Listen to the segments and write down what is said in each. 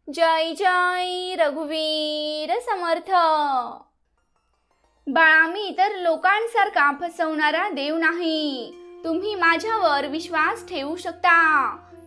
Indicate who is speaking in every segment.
Speaker 1: जय जय रघुवीर समर्थ। बाळा, मी इतर लोकांसारखा फसवणारा देव नाही। तुम्ही माझ्यावर विश्वास ठेवू शकता।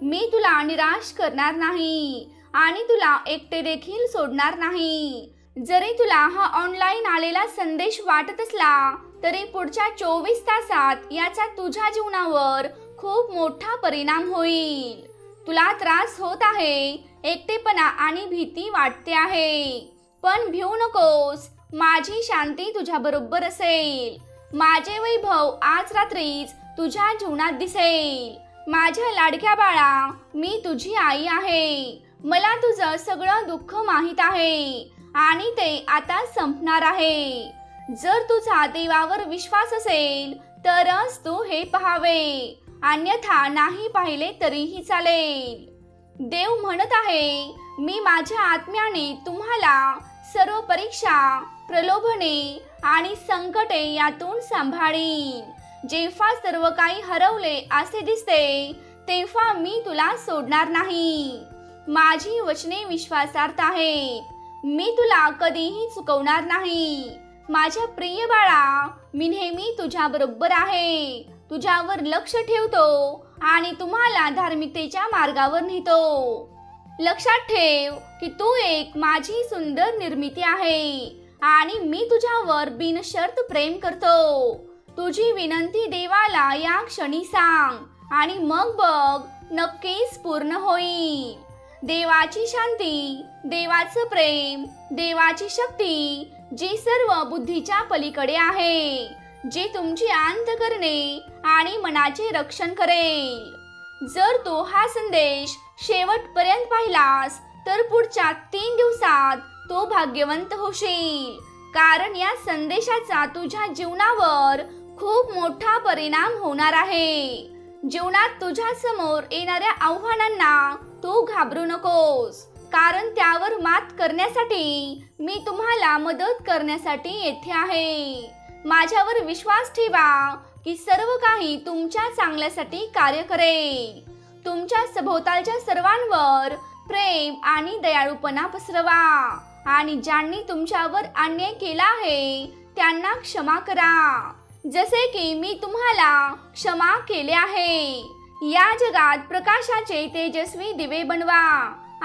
Speaker 1: मी तुला निराश करणार नाही आणि तुला एकटे देखील सोडणार नाही। जरी तुला हा ऑनलाईन आलेला संदेश वाटत असला तरी पुढच्या 24 तासात याचा तुझ्या जीवनावर खूप मोठा परिणाम होईल। तुला त्रास होत आहे, एकटेपणा आणि भीती वाटते आहे, पण भिवू नकोस। माझी शांती तुझ्या बरोबर असेल। माझे वैभव आज रात्रीच तुझ्या जीवनात दिसेल। माझ्या लाडक्या बाळा, मी तुझी आई आहे। मला तुझं सगळं दुःख माहित आहे आणि ते आता संपणार आहे। जर तुझा देवावर विश्वास असेल तरच तू हे पाहावे, अन्यथा नाही पाहिले तरीही चालेल। देव म्हणत आहे, मी माझ्या आत्म्याने तुम्हाला सर्व परीक्षा, प्रलोभने आणि संकटे यातून सांभाळीन। जेव्हा सर्व काही हरवले असे दिसते तेव्हा मी तुला सोडणार नाही। माझी वचने विश्वासार्थ आहेत। मी तुला कधीही चुकवणार नाही। माझ्या प्रिय बाळा, मी नेहमी तुझ्या बरोबर आहे। तुझ्यावर लक्ष ठेवतो आणि तुम्हाला धार्मिकतेच्या मार्गावर नेतो। लक्षात ठेव की तू एक माझी सुंदर निर्मिती आहे आणि मी तुझ्यावर बिनशर्त प्रेम करतो। तुझी विनंती देवाला या क्षणी सांग आणि मग बघ, नक्कीच पूर्ण होईल। देवाची शांती, देवाचं प्रेम, देवाची शक्ती जी सर्व बुद्धीच्या पलीकडे आहे, जी तुमची अंतःकरणे आणि मनाचे रक्षण करेल। जर तू हा संदेश शेवटपर्यंत पाहिलास तर पुढच्या 3 दिवसात तो भाग्यवंत होशील, कारण या संदेशाचा तुझ्या जीवनावर खूप मोठा परिणाम होणार आहे। जीवनात तुझ्या समोर येणाऱ्या आव्हानांना तू घाबरू नकोस, कारण त्यावर मात करण्यासाठी मी तुम्हाला मदत करण्यासाठी येथे आहे। माझ्यावर विश्वास ठेवा की सर्व काही तुमच्या चांगल्यासाठी कार्य करेल। तुमच्या सभोवतालच्या सर्वांवर प्रेम आणि दयाळूपणा पसरवा आणि ज्यांनी तुमच्यावर अन्याय केला आहे त्यांना क्षमा करा, जसे की मी तुम्हाला क्षमा केले आहे। या जगात प्रकाशाचे तेजस्वी दिवे बनवा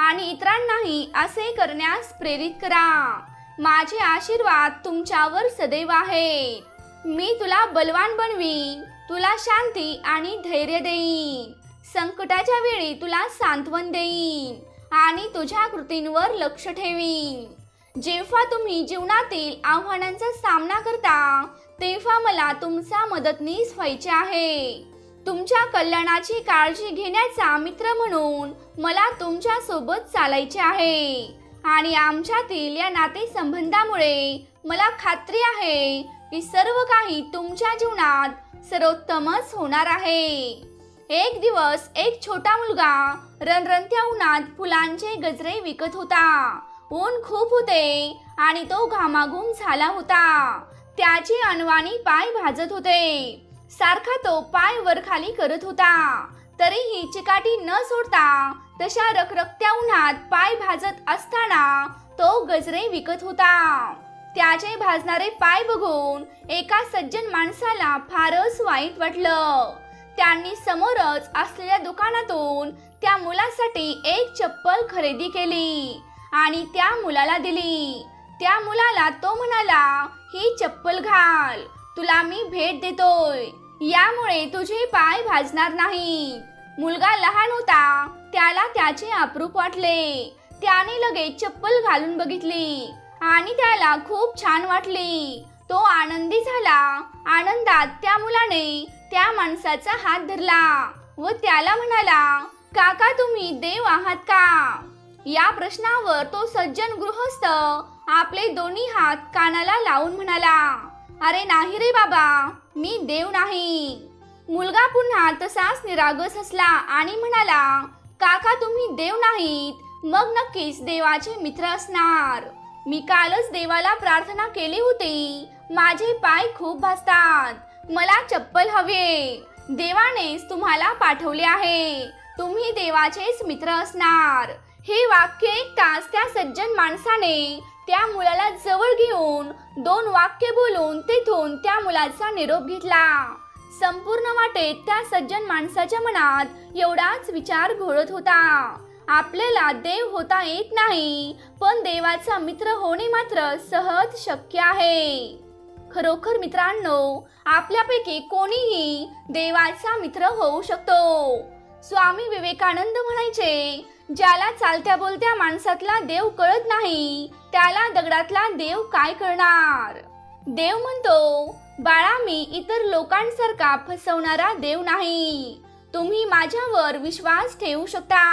Speaker 1: आणि इतरांनाही असे करण्यास प्रेरित करा। माझे आशीर्वाद तुमच्यावर सदैव आहेत। मी तुला बलवान बनवीन, तुला शांती आणि धैर्य देईन, संकटाच्या वेळी तुला सांत्वन देईन आणि तुझ्या कृतींवर लक्ष ठेवीन। जेव्हा तुम्ही जीवनातील आव्हानांचा सामना करता तेव्हा मला तुमचा मदतनीस व्हायचे आहे। तुमच्या कल्याणाची काळजी घेण्याचा मित्र म्हणून मला तुमच्या सोबत चालायचे आहे आणि आमच्यातील या नातेसंबंधामुळे मला खात्री आहे की सर्व काही तुमच्या जीवनात सर्वोत्तमच होणार आहे। एक दिवस एक छोटा मुलगा रणरणत्या उन्हात फुलांचे गजरे विकत होता। ऊन खूप होते आणि तो घामाघूम झाला होता। त्याचे अनवाणी पाय भाजत होते। सारखा तो पाय वर खाली करत होता, तरीही चिकाटी न सोडता तशा रखरखत्या उन्हात पाय भाजत असताना तो गजरे विकत होता। त्याचे भाजणारे पाय बघून एका सज्जन माणसाला फारच वाईट वाटलं। त्यांनी समोरच असलेल्या दुकानातून त्या मुलासाठी एक चप्पल खरेदी केली आणि त्या मुलाला दिली। त्या मुलाला तो म्हणाला, ही चप्पल घाल, तुला मी भेट देतोय, यामुळे तुझे पाय भाजणार नाही। मुलगा लहान होता, त्याला त्याचे अप्रूप वाटले। त्याने लगेच चप्पल घालून बघितली आणि त्याला खूप छान वाटली। तो आनंदी झाला। आनंदात त्या मुलाने त्या माणसाचा हात धरला व त्याला म्हणाला, काका, तुम्ही देव आहात का? या प्रश्नावर तो सज्जन गृहस्थ आपले दोन्ही हात कानाला लावून म्हणाला, अरे नाही रे बाबा, मी देव नाही। मुलगा पुन्हा तसाच निरागस हसला आणि म्हणाला, काका, तुम्ही देव नाहीत, मग नक्कीच देवाचे मित्र असणार। मी कालच देवाला प्रार्थना केली होती, माझे पाय खूप भाजतात, मला चप्पल हवी। देवानेच तुम्हाला पाठवले आहे, तुम्ही देवाचेच मित्र असणार। हे वाक्य ऐकताच त्या सज्जन माणसाने त्या मुलाला जवळ घेऊन 2 वाक्य बोलून तेथून त्या मुलाचा निरोप घेतला. संपूर्ण वाटेत त्या सज्जन माणसाच्या मनात एवढाच विचार घोळत होता, आपल्याला देव होता येत नाही, पण देवाचा मित्र होणे मात्र सहज शक्य आहे. खरोखर मित्रांनो, आपल्यापैकी कोणीही देवाचा मित्र होऊ शकतो. स्वामी विवेकानंद म्हणायचे, ज्याला चालत्या बोलत्या माणसातला देव कळत नाही, त्याला दगडातला देव काय कळणार. देव म्हणतो, बाळा, मी इतर लोकांसारखा फसवणारा देव नाही. तुम्ही माझ्यावर विश्वास ठेवू शकता.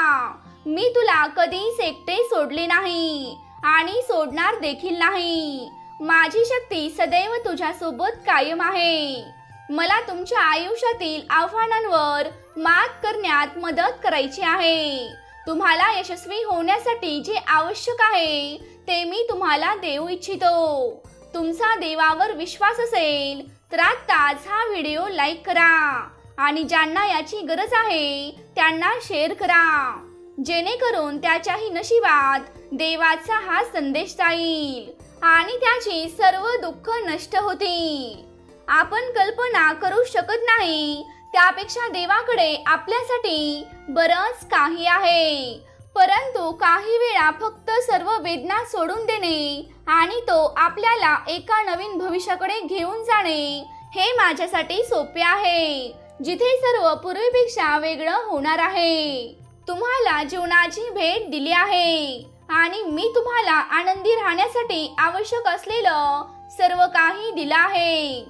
Speaker 1: मी तुला कधीच एकटे सोडले नाही आणि सोडणार देखील नाही. माझी शक्ती सदैव तुझ्यासोबत कायम आहे. मला तुमच्या आयुष्यातील आव्हानांवर मात करण्यात मदत करायची आहे. तुम्हाला यशस्वी होण्यासाठी जे आवश्यक आहे ते मी तुम्हाला देऊ इच्छितो. तुमचा देवावर विश्वास असेल तर आत्ताच हा व्हिडिओ लाईक करा आणि ज्यांना याची गरज आहे त्यांना शेअर करा, जेणेकरून त्याच्याही नशिबात देवाचा हा संदेश जाईल आणि त्याची सर्व दुःख नष्ट होतील. आपण कल्पना करू शकत नाही त्यापेक्षा देवाकडे आपल्यासाठी बरंच काही आहे. परंतु काही वेळा फक्त सर्व वेदना सोडून देणे आणि तो आपल्याला एका नवीन भविष्याकडे घेऊन जाणे हे माझ्यासाठी सोपे आहे, जिथे सर्व पूर्वीपेक्षा वेगळं होणार आहे. तुम्हाला जीवनाची भेट दिली आहे आणि मी तुम्हाला आनंदी राहण्यासाठी आवश्यक असलेलं सर्व काही दिलं आहे.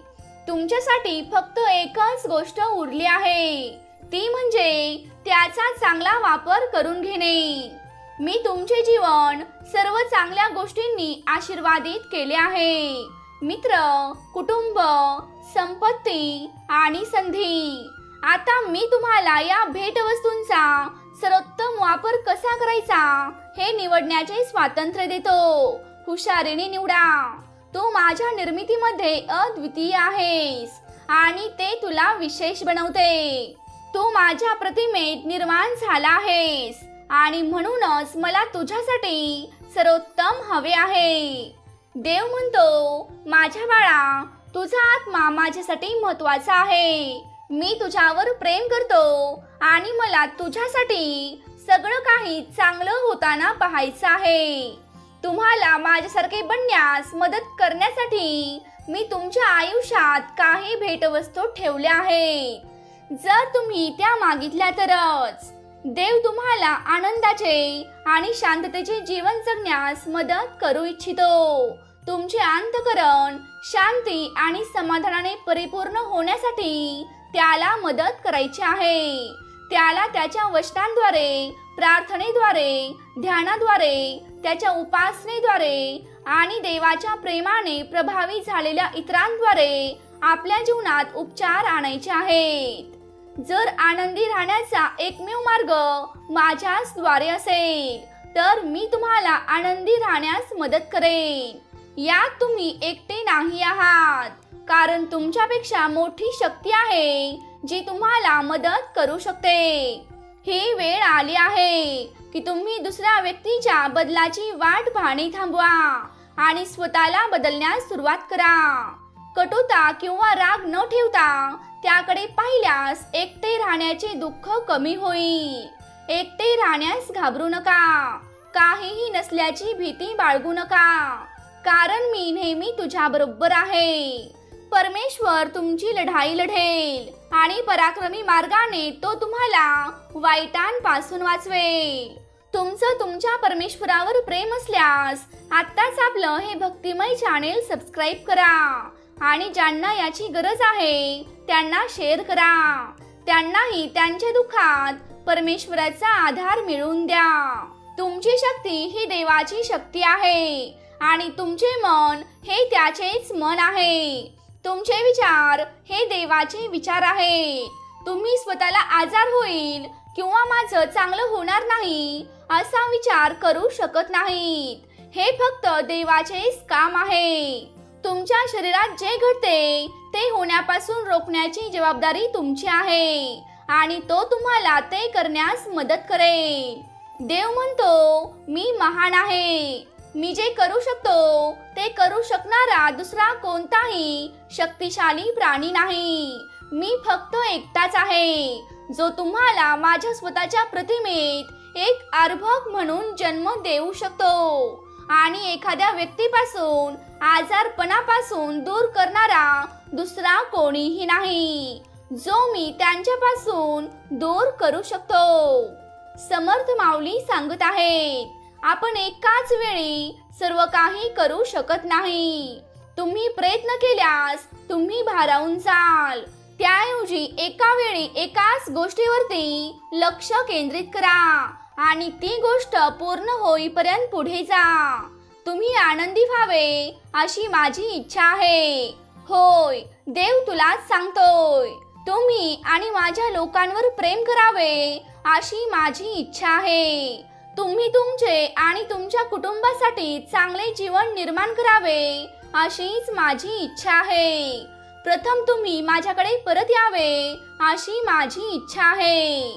Speaker 1: तुमच्यासाठी फक्त एकच गोष्ट उरली आहे, ती म्हणजे त्याचा चांगला वापर करून घेणे. मी तुमचे जीवन सर्व चांगल्या गोष्टींनी आशीर्वादित केले आहे. मित्र, कुटुंब, संपत्ती आणि संधी. आता मी तुम्हाला या भेटवस्तूंचा सर्वोत्तम वापर कसा करायचा हे निवडण्याचे स्वातंत्र्य देतो. हुशारीने निवडा. तू माझ्या निर्मितीमध्ये अद्वितीय आहेस आणि ते तुला विशेष बनवते. तू माझ्या प्रतिमेत निर्माण झाला आहेस आणि म्हणूनच मला तुझ्यासाठी सर्वोत्तम हवे आहे. देव म्हणतो, माझ्या बाळा, तुझा आत्मा माझ्यासाठी महत्त्वाचा आहे. मी तुझ्यावर प्रेम करतो आणि मला तुझ्यासाठी सगळं काही चांगलं होताना पाहायचं आहे. तुम्हाला माझ्यासारखे बनण्यास मदत करण्यासाठी मी तुमच्या आयुष्यात काही भेटवस्तू ठेवल्या आहेत. जर तुम्ही त्या मागितल्या तरच. देव तुम्हाला आनंदाचे आणि शांततेचे जीवन जगण्यास मदत करू इच्छितो. तुमचे अंतःकरण शांती आणि समाधानाने परिपूर्ण होण्यासाठी त्याला मदत करायची आहे. त्याला त्याच्या वचनांद्वारे, प्रार्थनेद्वारे, ध्यानाद्वारे, त्याच्या उपासनेद्वारे आणि देवाच्या प्रेमाने प्रभावी झालेल्या इतरांद्वारे आपल्या जीवनात उपचार आणायचे आहेत. जर आनंदी राहण्याचा एकमेव मार्ग माझ्याच द्वारे असेल तर मी तुम्हाला आनंदी राहण्यास मदत करेन. यात तुम्ही एकटे नाही आहात, कारण तुमच्यापेक्षा मोठी शक्ती आहे जी तुम्हाला मदत करू शकते. ही वेळ आली आहे की तुम्ही दुसऱ्या व्यक्तीच्या बदलाची वाट पाहणे थांबवा आणि स्वतःला बदलण्यास सुरुवात करा. कटुता किंवा राग न ठेवता त्याकडे पाहिल्यास एकटे राहण्याचे दुःख कमी होईल. एकटे राहण्यास घाबरू नका. काहीही नसल्याची भीती बाळगू नका, कारण मी नेहमी तुझ्या बरोबर आहे. परमेश्वर तुमची लढाई लढेल आणि पराक्रमी मार्गाने तो तुम्हाला वाईटांपासून वाचवेल. तुमचं तुमच्या परमेश्वरावर प्रेम असल्यास आत्ताच आपलं हे भक्तिमय चॅनेल सबस्क्राईब करा आणि ज्यांना याची गरज आहे त्यांना शेअर करा. त्यांनाही त्यांच्या दुःखात परमेश्वराचा आधार मिळवून द्या. तुमची शक्ती ही देवाची शक्ती आहे आणि तुमचे मन हे त्याचेच मन आहे. तुमचे विचार हे देवाचे विचार आहेत. तुम्ही स्वतःला आजार होईल किंवा माझं चांगलं होणार नाही असा विचार करू शकत नाहीत. हे फक्त देवाचेच काम आहे. तुमच्या शरीरात जे घडते ते होण्यापासून रोखण्याची जबाबदारी तुमची आहे आणि तो तुम्हाला ते करण्यास मदत करेल. देव म्हणतो, मी महान आहे. मी जे करू शकतो ते करू शकणारा दुसरा कोणताही शक्तिशाली प्राणी नाही. मी फक्त एकटाच आहे जो तुम्हाला माझ्या स्वतःच्या प्रतिमेत एक अर्भक म्हणून जन्म देऊ शकतो आणि एखाद्या व्यक्तीपासून आजारपणापासून दूर करणारा दुसरा कोणीही नाही जो मी त्यांच्यापासून दूर करू शकतो. समर्थ माऊली सांगत आहेत, आपण एकाच वेळी सर्व काही करू शकत नाही. तुम्ही प्रयत्न केल्यास तुम्ही भारावून जाल. त्याऐवजी एका वेळी एकाच गोष्टीवरती लक्ष केंद्रित करा आणि ती गोष्ट पूर्ण होईपर्यंत पुढे जा. तुम्ही आनंदी व्हावे अशी माझी इच्छा आहे. होय, देव तुलाच सांगतोय. तुम्ही आणि माझ्या लोकांवर प्रेम करावे अशी माझी इच्छा आहे. तुम्ही तुमचे आणि तुमच्या कुटुंबासाठी चांगले जीवन निर्माण करावे अशीच माझी इच्छा आहे. प्रथम तुम्ही माझ्याकडे परत यावे अशी माझी इच्छा आहे.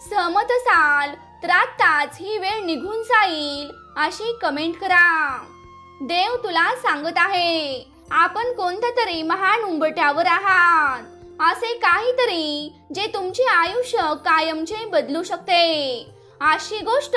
Speaker 1: सहमत असाल तर आत्ताच ही वेळ निघून जाईल अशी कमेंट करा. देव तुला सांगत आहे, आपण कोणत्या तरी महान उंबरठ्यावर आहात. असे काहीतरी जे तुमचे आयुष्य कायमचे बदलू शकते. अशी गोष्ट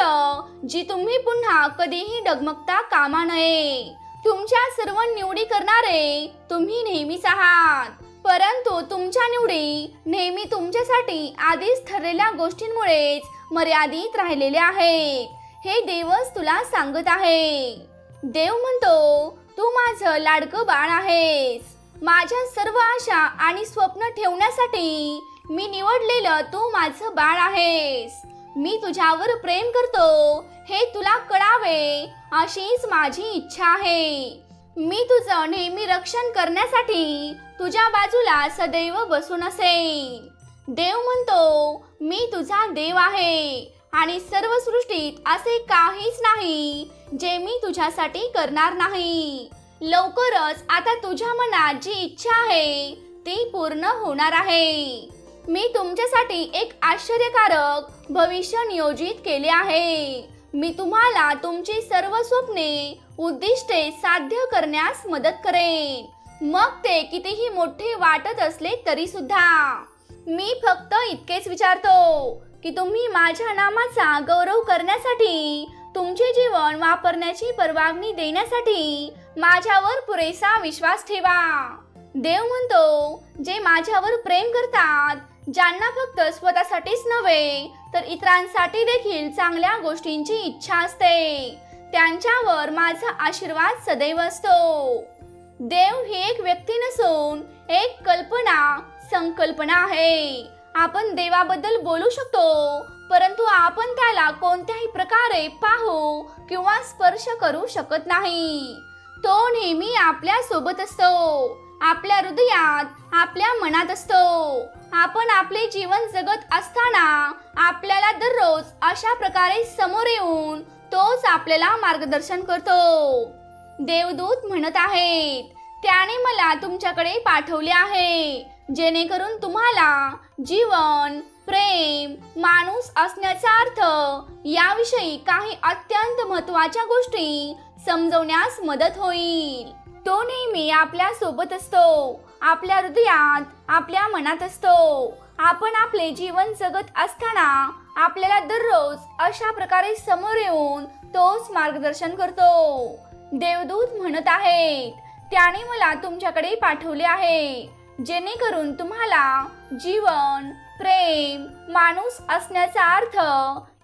Speaker 1: जी तुम्ही पुन्हा कधीही डगमगता कामा नये. तुमच्या सर्व निवडी करणारे तुम्ही नेहमीच आहात, परंतु तुमच्या निवडी नेहमी तुमच्यासाठी आधीच ठरलेल्या गोष्टींमुळेच मर्यादित राहिलेल्या आहेत. हे देवच तुला सांगत आहे. देव म्हणतो, तू माझं लाडकं बाळ आहेस. माझ्या सर्व आशा आणि स्वप्न ठेवण्यासाठी मी निवडलेलं तू माझं बाळ आहेस. मी तुझ्यावर प्रेम करतो हे तुला कळावे अशीच माझी इच्छा आहे. मी तुझं नेहमी रक्षण करण्यासाठी तुझ्या बाजूला सदैव बसून असेन. देव म्हणतो, मी तुझा देव आहे आणि सर्व सृष्टीत असे काहीच नाही जे मी तुझ्यासाठी करणार नाही. लवकरच आता तुझ्या मनात जी इच्छा आहे ती पूर्ण होणार आहे. मी तुमच्यासाठी एक आश्चर्यकारक भविष्य नियोजित केले आहे. मी तुम्हाला तुमची सर्व स्वप्ने, उद्दिष्टे साध्य करण्यास मदत करेन, मग ते कितीही मोठे वाटत असले तरी सुद्धा. मी फक्त इतकेच विचारतो की तुम्ही माझ्या नामाचा गौरव करण्यासाठी, तुमचे जीवन वापरण्याची परवानगी देण्यासाठी माझ्यावर पुरेसा विश्वास ठेवा. देव म्हणतो, जे माझ्यावर प्रेम करतात, ज्यांना फक्त स्वतःसाठीच नव्हे तर इतरांसाठी देखील चांगल्या गोष्टींची इच्छा असते, त्यांच्यावर माझा आशीर्वाद सदैव असतो. देव ही एक व्यक्ती नसून एक संकल्पना आहे. आपण देवाबद्दल बोलू शकतो, परंतु आपण त्याला कोणत्याही प्रकारे पाहू किंवा स्पर्श करू शकत नाही. तो नेहमी आपल्या सोबत असतो, आपल्या हृदयात, आपल्या मनात असतो. आपण आपले जीवन जगत असताना आपल्याला दररोज अशा प्रकारे समोर येऊन तोच आपल्याला मार्गदर्शन करतो. देवदूत म्हणत आहेत, त्याने मला तुमच्याकडे पाठवले आहे जेणेकरून तुम्हाला जीवन, प्रेम, माणूस असण्याचा अर्थ याविषयी काही अत्यंत महत्त्वाच्या गोष्टी समजवण्यास मदत होईल. तो नेहमी आपल्या सोबत असतो, आपल्या हृदयात, आपल्या मनात असतो. आपण आपले जीवन जगत असताना आपल्याला दररोज अशा प्रकारे समोर येऊन तोच मार्गदर्शन करतो. देवदूत म्हणत आहेत, त्याने मला तुमच्याकडे पाठवले आहे जेणेकरून तुम्हाला जीवन, प्रेम, माणूस असण्याचा अर्थ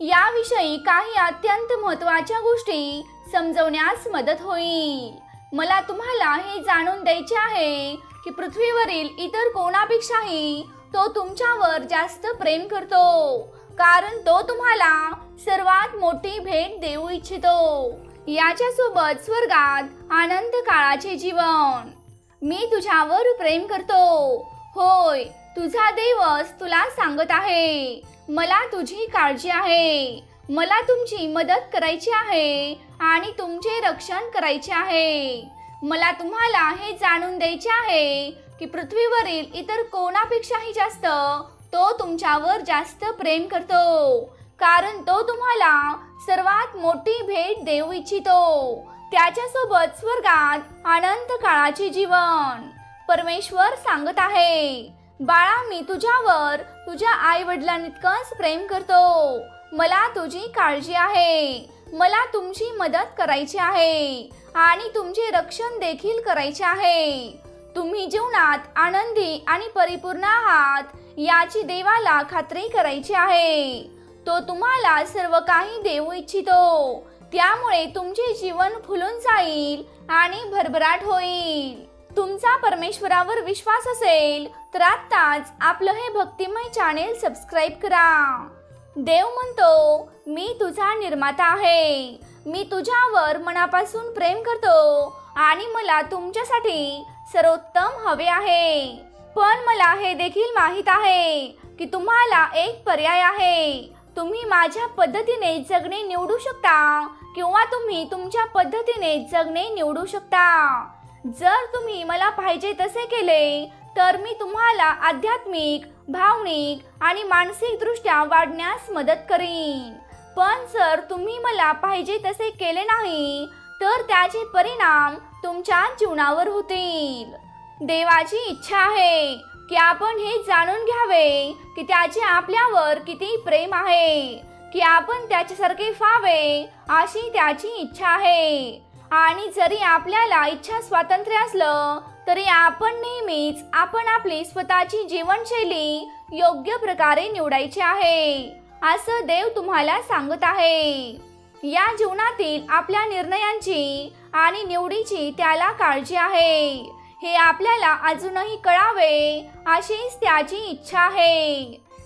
Speaker 1: याविषयी काही अत्यंत महत्त्वाच्या गोष्टी समजवण्यास मदत होईल. मला तुम्हाला हे जाणून द्यायचे आहे की पृथ्वीवरील इतर कोणापेक्षाही तो तुमच्यावर जास्त प्रेम करतो, कारण तो तुम्हाला सर्वात मोठी भेट देऊ इच्छितो, याच्यासोबत स्वर्गात आनंद काळाचे जीवन. मी तुझ्यावर प्रेम करतो. होय, तुझा देवच तुला सांगत आहे, मला तुझी काळजी आहे. मला तुमची मदत करायची आहे आणि तुमचे रक्षण करायचे आहे. मला तुम्हाला हे जाणून द्यायचे आहे की पृथ्वीवरील इतर कोणापेक्षाही जास्त तो तुमच्यावर जास्त प्रेम करतो, कारण तो तुम्हाला सर्वात मोठी भेट देऊ इच्छितो, त्याच्यासोबत स्वर्गात अनंत काळाचे जीवन. परमेश्वर सांगत आहे, बाळा, मी तुझ्यावर तुझ्या आई वडिलांइतकंच प्रेम करतो. मला तुझी काळजी आहे. मला तुमची मदत करायची आहे आणि तुमचे रक्षण देखील करायचे आहे. तुम्ही जीवनात आनंदी आणि परिपूर्ण आहात याची देवाला खात्री करायची आहे. तो तुम्हाला सर्व काही देऊ इच्छितो, त्यामुळे तुमचे जीवन फुलून जाईल आणि भरभराट होईल. तुमचा परमेश्वरावर विश्वास असेल तर आत्ताच आपलं हे भक्तिमय चॅनेल सबस्क्राईब करा. देव म्हणतो, मी तुझा निर्माता आहे. मी तुझ्यावर मनापासून प्रेम करतो आणि मला तुमच्यासाठी सर्वोत्तम हवे आहे. पण मला हे देखील माहीत आहे की तुम्हाला एक पर्याय आहे. तुम्ही माझ्या पद्धतीने जगणे निवडू शकता किंवा तुम्ही तुमच्या पद्धतीने जगणे निवडू शकता. जर तुम्ही मला पाहिजे तसे केले तर मी तुम्हाला आध्यात्मिक, भावनिक आणि मानसिक दृष्ट्या वाढण्यास मदत करीन. पण जर तुम्ही मला पाहिजे तसे केले नाही तर त्याचे परिणाम तुमच्या जीवनावर होतील. देवाची इच्छा आहे की आपण हे जाणून घ्यावे की त्याचे आपल्यावर किती प्रेम आहे, की आपण त्याच्यासारखे व्हावे अशी त्याची इच्छा आहे. आणि जरी आपल्याला इच्छा स्वातंत्र्य असलं तरी आपण नेहमीच आपली स्वतःची जीवनशैली योग्य प्रकारे निवडायची आहे, असं देव तुम्हाला सांगत आहे. या जीवनातील आपल्या निर्णयांची आणि निवडीची त्याला काळजी आहे. हे आपल्याला अजूनही कळावे अशीच त्याची इच्छा आहे.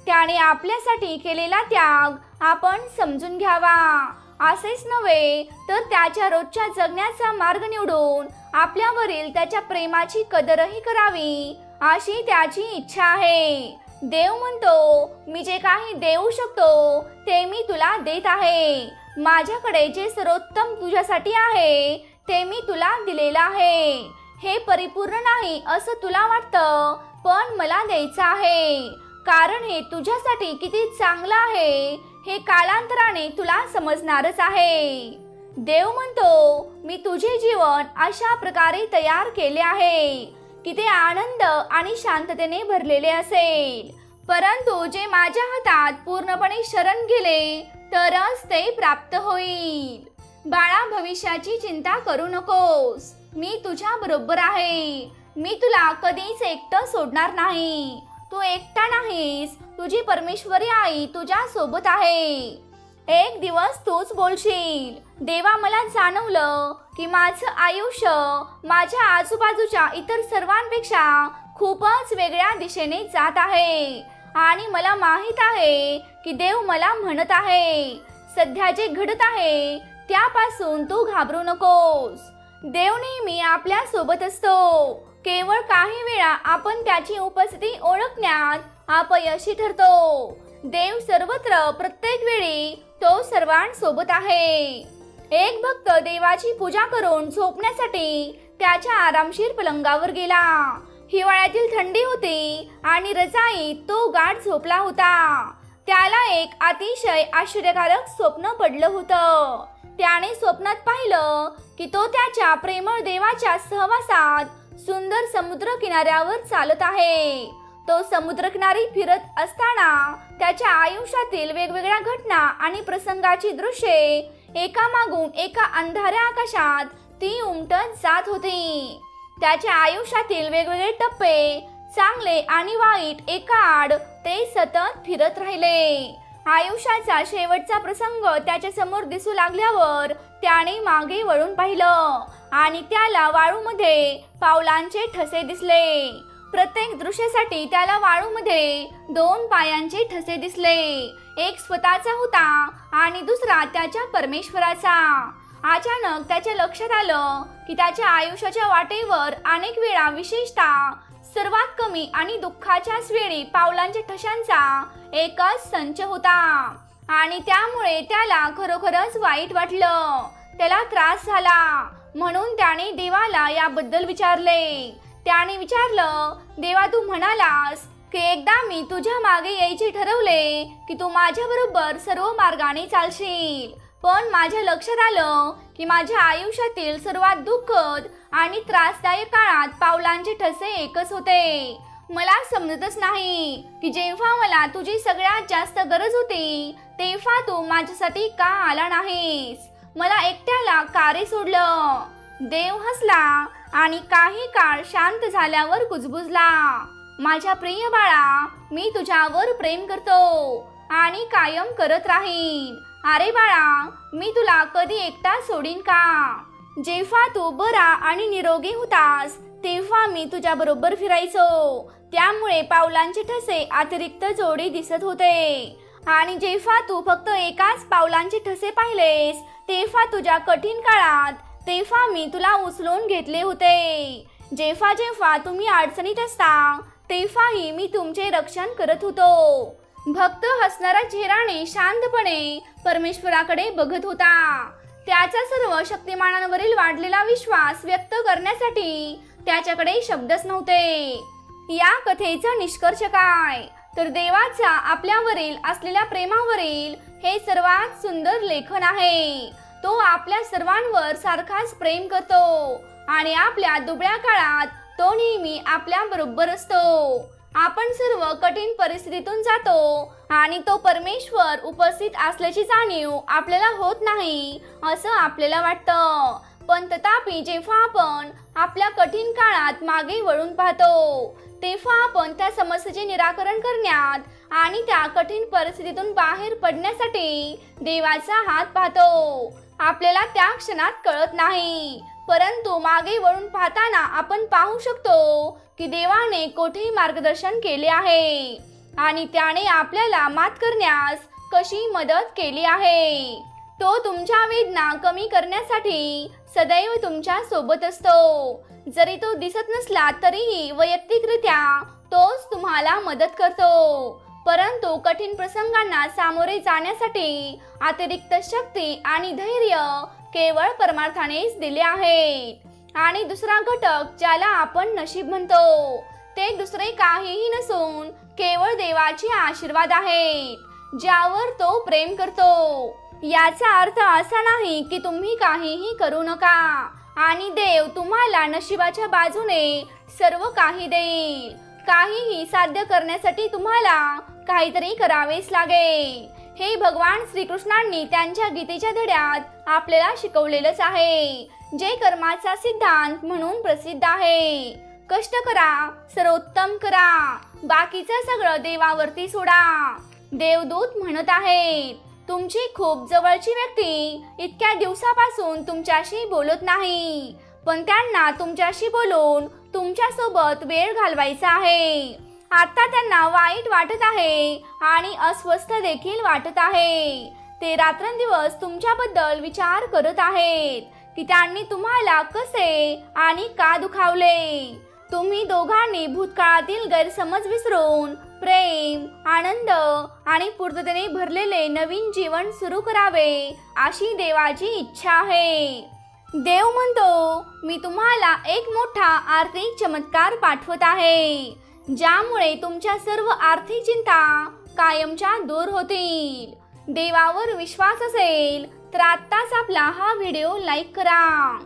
Speaker 1: त्याने आपल्यासाठी केलेला त्याग आपण समजून घ्यावा. असेच नव्हे तर त्याच्या रोजच्या जगण्याचा मार्ग निवडून आपल्यावरील त्याच्या प्रेमाची कदरही करावी अशी त्याची इच्छा आहे. देव म्हणतो, मी जे काही देऊ शकतो ते मी तुला देत आहे. माझ्याकडे जे सर्वोत्तम तुझ्यासाठी आहे ते मी तुला दिलेलं आहे. हे परिपूर्ण नाही असं तुला वाटतं, पण मला द्यायचं आहे, कारण हे तुझ्यासाठी किती चांगलं आहे हे कालांतराने तुला समजणारच आहे. देव म्हणतो, मी तुझे जीवन अशा प्रकारे तयार केले आहे की ते आनंद आणि शांततेने भरलेले असेल. परंतु जे माझ्या हातात पूर्णपणे शरण गेले तरच ते प्राप्त होईल. बाळा, भविष्याची चिंता करू नकोस. मी तुझ्या बरोबर आहे. मी तुला कधीच एकटं सोडणार नाही. तू एकटा नाहीस. तुझी परमेश्वरी आई तुझ्या सोबत आहे. एक दिवस तूच बोलशील, देवा, मला जाणवलं की माझं आयुष्य माझ्या आजूबाजूच्या इतर सर्वांपेक्षा खूपच वेगळ्या दिशेने जात आहे आणि मला माहित आहे की देव मला म्हणत आहे, सध्या जे घडत आहे त्यापासून तू घाबरू नकोस. देव नेहमी आपल्या सोबत असतो. केवळ काही वेळा आपण त्याची उपस्थिती ओळखण्यात अपयशी ठरतो. देव सर्वत्र, प्रत्येक वेळी तो सर्वांसोबत आहे. एक भक्त देवाची पूजा करून झोपण्यासाठी त्याच्या आरामशीर पलंगावर गेला. हिवाळ्यातील थंडी होती आणि रजाईत तो गाढ झोपला होता. त्याला एक अतिशय आश्चर्यकारक स्वप्न पडलं होतं. त्याने स्वप्नात पाहिलं की तो त्याच्या प्रेमळ देवाच्या सहवासात सुंदर समुद्र किनाऱ्यावर चालत आहे. तो समुद्रकिनारी फिरत असताना त्याच्या आयुष्यातील वेगवेगळ्या घटना आणि प्रसंगाची दृश्ये एकामागून एका अंधाऱ्या आकाशात ती उमटत जात होती. त्याच्या आयुष्यातील वेगवेगळे टप्पे, चांगले आणि वाईट, एकाआड ते सतत फिरत राहिले. आयुष्याचा शेवटचा प्रसंग त्याच्या समोर दिसू लागल्यावर त्याने मागे वळून पाहिलं आणि त्याला वाळूमध्ये पावलांचे ठसे दिसले. प्रत्येक दृश्यासाठी त्याला वाळूमध्ये 2 पायांचे ठसे दिसले. एक स्वतःचा होता आणि दुसरा त्याच्या परमेश्वराचा. अचानक त्याच्या लक्षात आलं की त्याच्या आयुष्याच्या वाटेवर अनेक वेळा, विशेषतः सर्वात कमी आणि दुःखाच्याच वेळी, पावलांच्या ठशांचा एकच संच होता आणि त्यामुळे त्याला खरोखरच वाईट वाटलं. त्याला त्रास झाला म्हणून त्याने देवाला याबद्दल विचारले. त्याने विचारलं, देवा, तू म्हणालास की एकदा मी तुझ्या मागे यायचे ठरवले की तू माझ्याबरोबर सर्व मार्गाने चालशील, पण माझ्या लक्षात आलं की माझ्या आयुष्यातील सर्वात दुःखद आणि त्रासदायक काळात पावलांचे ठसे एकच होते. मला समजतच नाही की जेव्हा मला तुझी सगळ्यात जास्त गरज होती तेव्हा तू माझ्यासाठी का आला नाहीस, मला एकट्याला का रे सोडलं. देव हसला आणि काही काळ शांत झाल्यावर कुजबुजला. माझ्या प्रिय बाळा, मी तुझ्यावर प्रेम करतो आणि कायम करत राहीन. अरे बाळा, मी तुला कधी एकटा सोडीन का. जेव्हा तू बरा आणि निरोगी होतास तेव्हा मी तुझ्या बरोबर फिरायचो, त्यामुळे पावलांचे ठसे अतिरिक्त जोडी दिसत होते. आणि जेव्हा तू फक्त एकाच पावलांचे ठसे पाहिलेस तेव्हा तुझ्या कठीण काळात तेव्हा मी तुला उचलून घेतले होते. जेव्हा जेव्हा तुम्ही अडचणीत असता तेव्हाही मी तुमचे रक्षण करत होतो. भक्त हसणारा चेहऱ्याने शांतपणे परमेश्वराकडे बघत होता. त्याचा सर्व शक्तिमानांवरील वाढलेला विश्वास व्यक्त करण्यासाठी त्याच्याकडे शब्दच नव्हते. या कथेचा निष्कर्ष काय, तर देवाचा आपल्यावरील असलेल्या प्रेमावरील हे सर्वात सुंदर लेखन आहे. तो आपल्या सर्वांवर सारखाच प्रेम करतो आणि आपल्या दुबळ्या काळात तो नेहमी आपल्या बरोबर असतो. आपण सर्व कठीण परिस्थितीतून जातो आणि तो परमेश्वर उपस्थित असल्याची जाणीव आपल्याला होत नाही असं आपल्याला वाटतं. पण तथापि जेव्हा आपण आपल्या कठीण काळात मागे वळून पाहतो तेव्हा आपण त्या समस्येचे निराकरण करण्यात आणि त्या कठीण परिस्थितीतून बाहेर पडण्यासाठी देवाचा हात पाहतो. आपल्याला त्या क्षणात कळत नाही, परंतु मागे वळून पाहताना आपण पाहू शकतो की देवाने कोठे मार्गदर्शन केले आहे आणि त्याने आपल्याला मात करण्यास कशी मदत केली आहे. तो तुमच्या वेदना कमी करण्यासाठी सदैव तुमच्या सोबत असतो. जरी तो दिसत नसला तरीही वैयक्तिकरित्या तोच तुम्हाला मदत करतो, परंतु कठीण प्रसंगांना सामोरे जाण्यासाठी अतिरिक्त शक्ती आणि धैर्य केवळ परमार्थानेच दिले आहेत. आणि दुसरा घटक ज्याला आपण नशीब म्हणतो ते दुसरे काहीही नसून केवळ देवाचे आशीर्वाद आहेत ज्यावर तो प्रेम करतो. याचा अर्थ असा नाही की तुम्ही काहीही करू नका आणि देव तुम्हाला नशिबाच्या बाजूने सर्व काही देईल. काहीही साध्य करण्यासाठी तुम्हाला काहीतरी करावेच लागेल. हे भगवान श्रीकृष्णांनी त्यांच्या गीतेच्या धड्यात आपल्याला शिकवलेलंच आहे, जे कर्माचा सिद्धांत म्हणून प्रसिद्ध आहे. कष्ट करा, सर्वोत्तम करा, बाकीचं सगळं देवावरती सोडा. देवदूत म्हणत आहेत, तुमची खूप जवळची व्यक्ती इतक्या दिवसापासून तुमच्याशी बोलत नाही, पण त्यांना तुमच्याशी बोलून तुमच्यासोबत वेळ घालवायचा आहे. आता त्यांना वाईट वाटत आहे आणि अस्वस्थ देखील वाटत आहे. ते रात्रंदिवस तुमच्याबद्दल विचार करत आहेत की त्यांनी तुम्हाला कसे आणि का दुखावले. तुम्ही दोघांनी भूतकाळातील गैरसमज विसरून प्रेम, आनंद आणि पूर्णतेने भरलेले नवीन जीवन सुरू करावे अशी देवाची इच्छा आहे. देव म्हणतो, मी तुम्हाला एक मोठा आर्थिक चमत्कार पाठवत आहे, ज्यामुळे तुमच्या सर्व आर्थिक चिंता कायमच्या दूर होतील. देवावर विश्वास असेल तर आत्ताच आपला हा व्हिडिओ लाईक करा.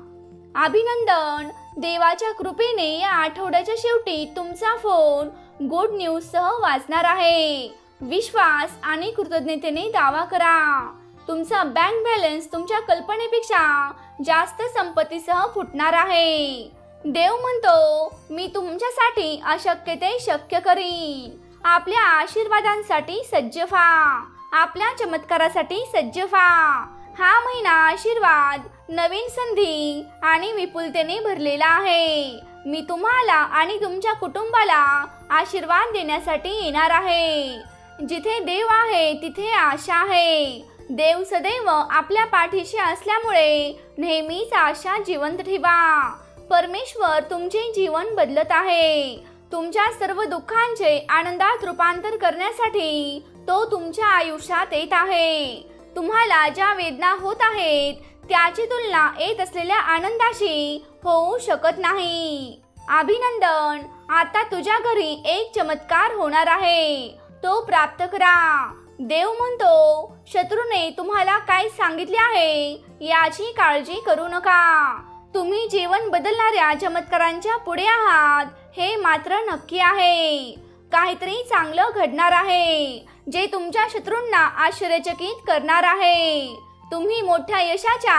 Speaker 1: अभिनंदन, देवाच्या कृपेने या आठवड्याच्या शेवटी तुमचा फोन गुड न्यूज सह वाजणार आहे. विश्वास आणि कृतज्ञतेने दावा करा. तुमचा बँक बॅलन्स तुमच्या कल्पनेपेक्षा जास्त संपत्तीसह फुटणार आहे. देव म्हणतो, मी तुमच्यासाठी अशक्य ते शक्य करीन. आपल्या आशीर्वादांसाठी सज्ज व्हा, आपल्या चमत्कारासाठी सज्ज व्हा. हा महिना आशीर्वाद, नवीन संधी आणि विपुलतेने भरलेला आहे. मी तुम्हाला आणि तुमच्या कुटुंबाला आशीर्वाद देण्यासाठी येणार आहे. जिथे देव आहे तिथे आशा आहे. देव सदैव आपल्या पाठीशी असल्यामुळे नेहमीच आशा जिवंत ठेवा. परमेश्वर तुमचे जीवन बदलत आहे. तुमच्या सर्व दुःखांचे आनंदात रूपांतर करण्यासाठी तो तुमच्या आयुष्यात येत आहे. तुम्हाला ज्या वेदना होत आहेत त्याची तुलना येत असलेल्या आनंदाशी होऊ शकत नाही. अभिनंदन, आता तुझ्या घरी एक चमत्कार होणार आहे, तो प्राप्त करा. देव म्हणतो, शत्रूने तुम्हाला काय सांगितले आहे याची काळजी करू नका. तुम्ही जीवन बदलणाऱ्या चमत्कारांच्या पुढे आहात हे मात्र नक्की आहे. काहीतरी चांगलं घडणार आहे जे तुमच्या शत्रूंना आश्चर्यचकित करणार आहे. तुम्ही मोठ्या यशाच्या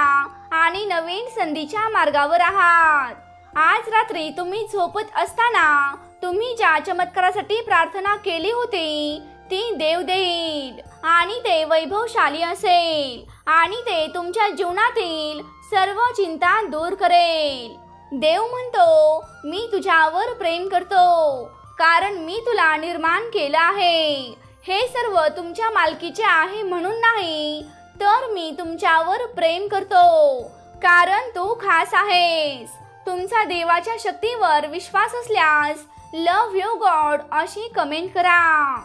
Speaker 1: आणि नवीन संधीच्या मार्गावर आहात. आज रात्री तुम्ही झोपत असताना तुम्ही ज्या चमत्कारासाठी प्रार्थना केली होती ती देव देईल आणि ते वैभवशाली असेल आणि ते तुमच्या जीवनातील सर्व चिंता दूर करेल. देव म्हणतो, मी तुझ्यावर प्रेम करतो कारण मी तुला निर्माण केलं आहे. हे सर्व तुमच्या मालकीचे आहे म्हणून नाही, तर मी तुमच्यावर प्रेम करतो कारण तू खास आहेस. तुमचा देवाच्या शक्तीवर विश्वास असल्यास लव्ह यू गॉड अशी कमेंट करा.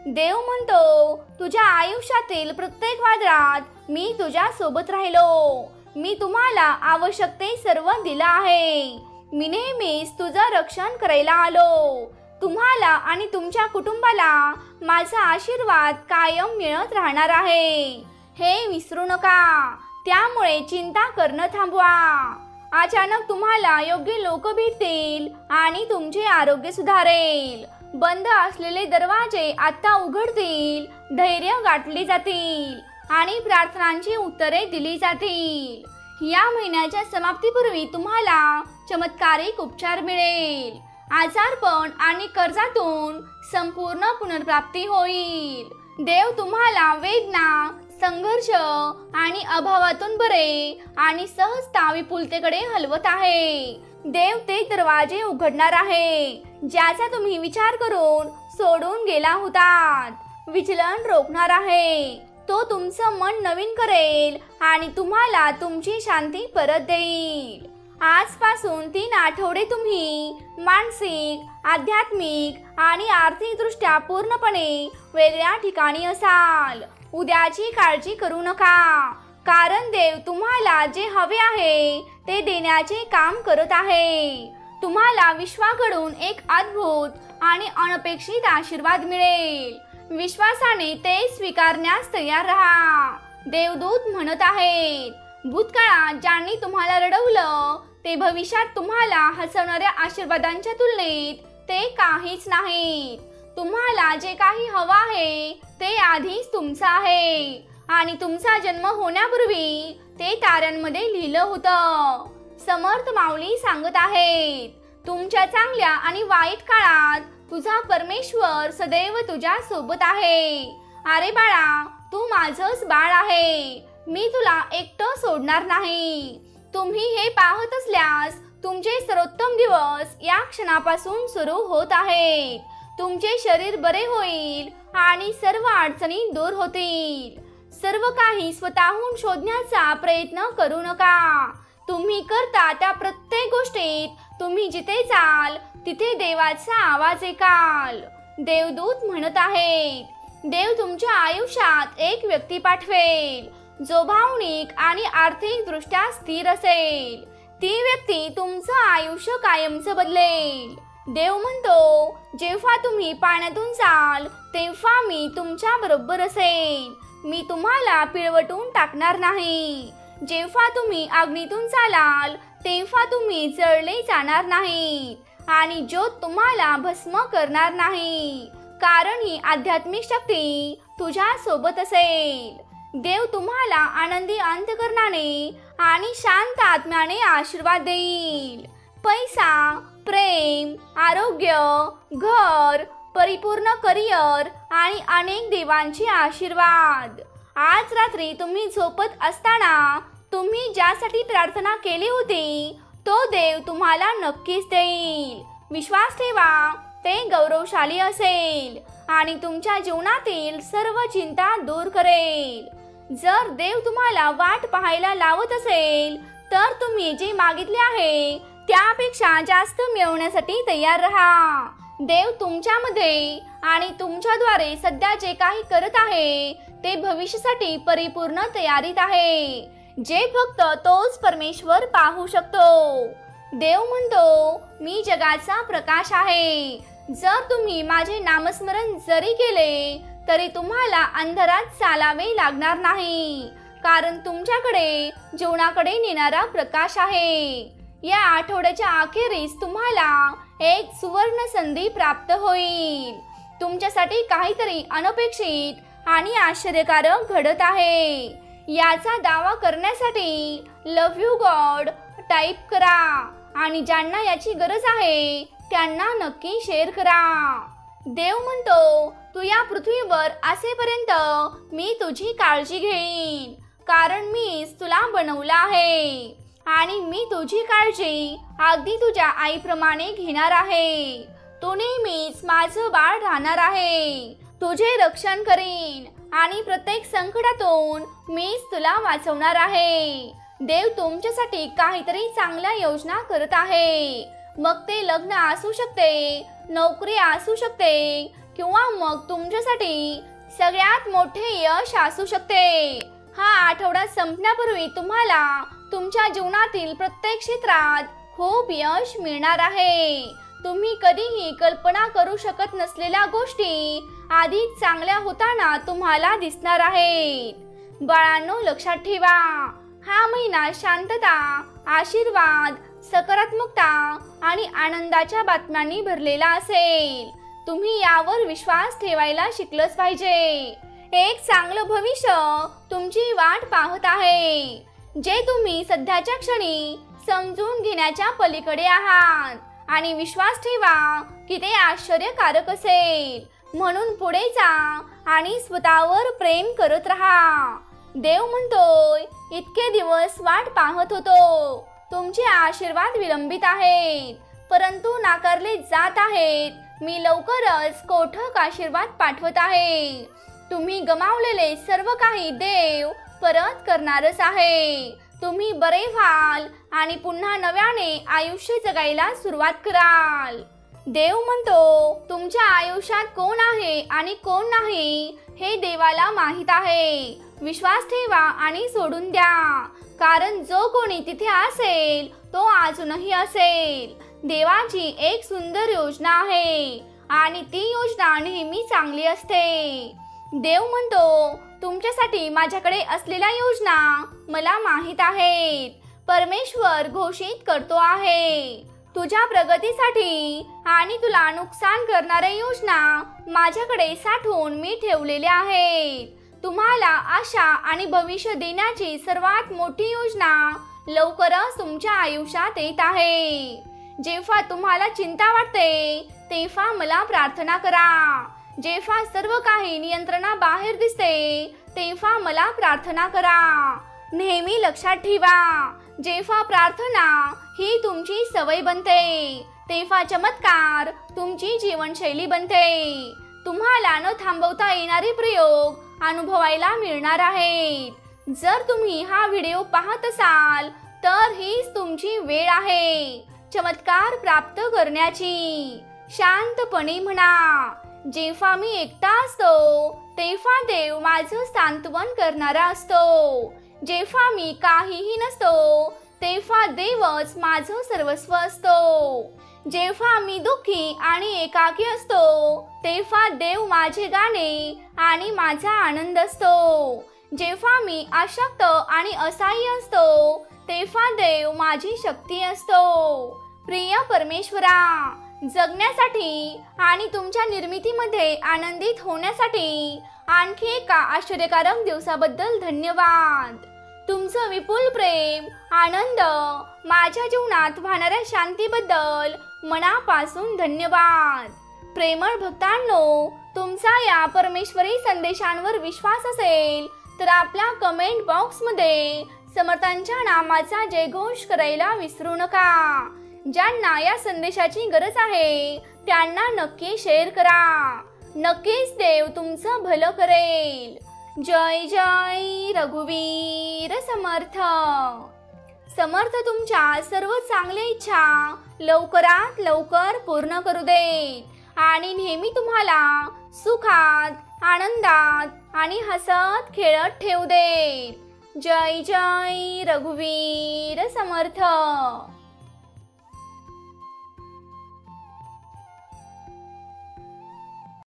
Speaker 1: देव म्हणतो, तुझ्या आयुष्यातील प्रत्येक वादळात मी तुझ्या सोबत राहिलो. मी तुम्हाला आवश्यक ते सर्व दिलं आहे. मी नेहमीच तुझं रक्षण करायला आलो. तुम्हाला आणि तुमच्या कुटुंबाला माझा आशीर्वाद कायम मिळत राहणार आहे हे विसरू नका. त्यामुळे चिंता करणं थांबवा. अचानक तुम्हाला योग्य लोक भेटतील आणि तुमचे आरोग्य सुधारेल. बंद असलेले दरवाजे आता उघडतील, धैर्य गाठले जातील आणि प्रार्थनांची उत्तरे दिली जातील. या महिन्याच्या समाप्तीपूर्वी तुम्हाला चमत्कारिक उपचार मिळेल. आजारपण आणि कर्जातून संपूर्ण पुनर्प्राप्ती होईल. देव तुम्हाला वेदना, संघर्ष आणि अभावातून बरे आणि सहजता विपुलतेकडे हलवत आहे. देव ते दरवाजे उघडणार आहे ज्याचा तुम्ही विचार करून सोडून गेला होतात. विचलन रोखणार आहे. तो तुमचं मन नवीन करेल आणि तुम्हाला तुमची शांती परत देईल. आजपासून 3 आठवडे तुम्ही मानसिक, आध्यात्मिक आणि आर्थिक दृष्ट्या पूर्णपणे वेगळ्या ठिकाणी असाल. उद्याची काळजी करू नका कारण देव तुम्हाला जे हवे आहे ते देण्याचे काम करत आहे. तुम्हाला विश्वाकडून एक अद्भुत आणि अनपेक्षित आशीर्वाद मिळेल. विश्वासाने ते स्वीकारण्यास तयार राहा. देवदूत म्हणत आहेत, भूतकाळात ज्यांनी तुम्हाला रडवलं ते भविष्यात तुम्हाला हसवणाऱ्या आशीर्वादांच्या तुलनेत ते काहीच नाहीत. तुम्हाला जे काही हवं आहे ते आधीच तुमचं आहे आणि तुमचा जन्म होण्यापूर्वी ते ताऱ्यांमध्ये लिहिलं होतं. समर्थ माऊली सांगत आहेत, तुमच्या चांगल्या आणि वाईट काळात तुझा परमेश्वर सदैव तुझ्या सोबत आहे. अरे बाळा, तू माझंच बाळ आहे. मी तुला एकटं सोडणार नाही. तुम्ही हे पाहत असल्यास तुमचे सर्वोत्तम दिवस या क्षणापासून सुरू होत आहेत. तुमचे शरीर बरे होईल आणि सर्व अडचणी दूर होतील. सर्व काही स्वतःहून शोधण्याचा प्रयत्न करू नका. तुम्ही करता त्या प्रत्येक गोष्टीत तुम्ही जिथे जाल तिथे देवाचा आवाज ऐकाल. देवदूत म्हणत आहेत, देव तुमच्या आयुष्यात एक व्यक्ती पाठवेल जो भावनिक आणि आर्थिक दृष्ट्या स्थिर असेल. ती व्यक्ती तुमचं आयुष्य कायमचं बदलेल. देव म्हणतो, जेव्हा तुम्ही पाण्यातून जाल तेव्हा मी तुमच्या बरोबर असेन. मी तुम्हाला पिळवटून टाकणार नाही. जेव्हा तुम्ही अग्नीतून चालाल तेव्हा तुम्ही जळले जाणार नाही आणि ज्योत तुम्हाला भस्म करणार नाही, कारण ही आध्यात्मिक शक्ती तुझ्या सोबत असेल. देव तुम्हाला आनंदी अंतःकरणाने आणि शांत आत्म्याने आशीर्वाद देईल. पैसा, प्रेम, आरोग्य, घर, परिपूर्ण करिअर आणि अनेक देवांचे आशीर्वाद. आज रात्री तुम्ही झोपत असताना तुम्ही ज्यासाठी प्रार्थना केली होती तो देव तुम्हाला नक्कीच देईल. विश्वास ठेवा, ते गौरवशाली असेल आणि तुमच्या जीवनातील सर्व चिंता दूर करेल. जर देव तुम्हाला वाट पाहायला लावत असेल तर तुम्ही जे मागितले आहे त्यापेक्षा जास्त मिळवण्यासाठी तयार राहा. देव तुमच्यामध्ये आणि तुमच्याद्वारे सध्या जे काही करत आहे ते भविष्यासाठी परिपूर्ण तयारीत आहे, जे फक्त तोच परमेश्वर पाहू शकतो. देव म्हणतो, मी जगाचा प्रकाश आहे. जर तुम्ही माझे नामस्मरण जरी केले तरी तुम्हाला अंधारात चालावे लागणार नाही, कारण तुमच्याकडे जीवनाकडे नेणारा प्रकाश आहे. या आठवड्याच्या अखेरीस तुम्हाला एक सुवर्ण संधी प्राप्त होईल. तुमच्यासाठी काहीतरी अनपेक्षित आणि आश्चर्यकारक घडत आहे. याचा दावा करण्यासाठी लव्ह यू गॉड टाईप करा आणि ज्यांना याची गरज आहे त्यांना नक्की शेअर करा. देव म्हणतो, तू या पृथ्वीवर असेपर्यंत मी तुझी काळजी घेईन, कारण मीच तुला बनवलं आहे आणि मी तुझी काळजी अगदी तुझ्या आईप्रमाणे घेणार आहे. तू नेहमीच माझं बाळ राहणार आहे. तुझे रक्षण करीन आणि प्रत्येक संकटातून मीच तुला वाचवणार आहे. देव तुमच्यासाठी काहीतरी चांगल्या योजना करत आहे. मग ते लग्न असू शकते, नोकरी असू शकते, किंवा मग तुमच्यासाठी सगळ्यात मोठे यश असू शकते. हा आठवडा संपण्यापूर्वी तुम्हाला तुमच्या जीवनातील प्रत्येक क्षेत्रात खूप यश मिळणार आहे. तुम्ही कधीही कल्पना करू शकत नसलेल्या गोष्टी आधीच चांगल्या होताना तुम्हाला दिसणार आहेत. बाळांनो, लक्षात ठेवा, हा महिना शांतता, आशीर्वाद, सकारात्मकता आणि आनंदाच्या बातम्यांनी भरलेला असेल. तुम्ही यावर विश्वास ठेवायला शिकलंच पाहिजे. एक चांगलं भविष्य तुमची वाट पाहत आहे, जे तुम्ही सध्याच्या क्षणी समजून घेण्याच्या पलीकडे आहात. आणि विश्वास ठेवा की ते आश्चर्यकारक असेल. म्हणून पुढे जा आणि स्वतःवर प्रेम करत राहा. देव म्हणतोय, इतके दिवस वाट पाहत होतो. तुमचे आशीर्वाद विलंबित आहेत, परंतु नाकारले जात आहेत. मी लवकरच कोठक आशीर्वाद पाठवत आहे. तुम्ही गमावलेले सर्व काही देव परत करणारच आहे. तुम्ही बरे व्हाल आणि पुन्हा नव्याने आयुष्य जगायला सुरुवात कराल. देव म्हणतो, तुमच्या आयुष्यात कोण आहे आणि कोण नाही हे देवाला माहित आहे. विश्वास ठेवा आणि सोडून द्या, कारण जो कोणी तिथे असेल तो अजूनही असेल. देवाची एक सुंदर योजना आहे आणि ती योजना नेहमी चांगली असते. देव म्हणतो, तुमच्यासाठी माझ्याकडे असलेल्या योजना मला माहित आहेत. परमेश्वर घोषित करतो आहे, तुझ्या प्रगतीसाठी आणि तुला नुकसान करणाऱ्या योजना माझ्याकडे साठवून मी ठेवलेल्या आहेत. तुम्हाला आशा आणि भविष्य देण्याची सर्वात मोठी योजना लवकरच तुमच्या आयुष्यात येत आहे. जेव्हा तुम्हाला चिंता वाटते तेव्हा मला प्रार्थना करा. जेव्हा सर्व काही नियंत्रणाबाहेर दिसते तेव्हा मला प्रार्थना करा. नेहमी लक्षात ठेवा, जेव्हा प्रार्थना ही तुमची सवय बनते तेव्हा चमत्कार तुमची जीवनशैली बनते. तुम्हाला न थांबवता येणारे प्रयोग अनुभवायला मिळणार आहेत. जर तुम्ही हा व्हिडिओ पाहत असाल तर हीच तुमची वेळ आहे चमत्कार प्राप्त करण्याची. शांतपणे म्हणा, जेव्हा मी एकटा असतो तेव्हा देव माझं सांत्वन करणारा असतो. जेव्हा मी काहीही नसतो तेव्हा देवच माझं सर्वस्व असतो. जेव्हा मी दुःखी आणि एकाकी असतो तेव्हा देव माझे गाणे आणि माझा आनंद असतो. जेव्हा मी अशक्त आणि असहाय्य असतो तेव्हा देव माझी शक्ती असतो. प्रिय परमेश्वरा, जगण्यासाठी आणि तुमच्या निर्मितीमध्ये आनंदित होण्यासाठी आणखी एका आश्चर्यकारक दिवसाबद्दल धन्यवाद. तुमचं विपुल प्रेम, आनंद, माझ्या जीवनात वाहणाऱ्या शांतीबद्दल मनापासून धन्यवाद. प्रेमळ भक्तांनो, तुमचा या परमेश्वरी संदेशांवर विश्वास असेल तर आपल्या कमेंट बॉक्समध्ये समर्थांच्या नामाचा जयघोष करायला विसरू नका. ज्यांना या संदेशाची गरज आहे त्यांना नक्की शेअर करा. नक्कीच देव तुमचं भलं करेल. जय जय रघुवीर समर्थ. समर्थ तुमच्या सर्व चांगल्या इच्छा लवकरात लवकर पूर्ण करू देत आणि नेहमी तुम्हाला सुखात, आनंदात आणि हसत खेळत ठेवू देत. जय जय रघुवीर समर्थ.